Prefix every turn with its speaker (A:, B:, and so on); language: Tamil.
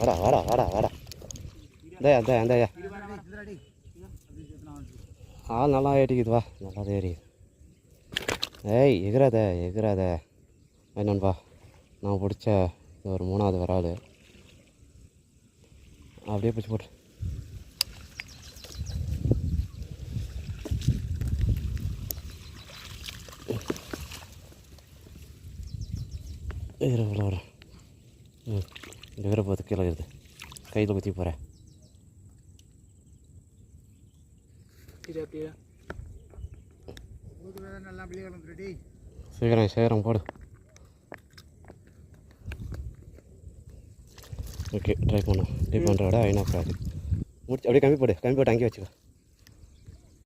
A: வாடா வாடா வாடா வாடா. இந்தாயா ஆள் நல்லா ஏட்டிக்குது. வா நல்லா ஏறி. ஏய் எகிறாத என்னன்பா. நான் பிடிச்ச ஒரு 3வது வராது. அப்படியே பிடிச்சி போட்டு வர. இந்த போது கீழே இருக்குது. கையில் குத்தி போகிறேன். சீக்கிரம் போடு. ஓகே ட்ரை பண்ணும். டீப் பண்ணுற விட ஐநா ப்ராஜெக்ட் முடிச்சு அப்படியே கம்மி போட்டு அங்கேயே வச்சுக்கோ.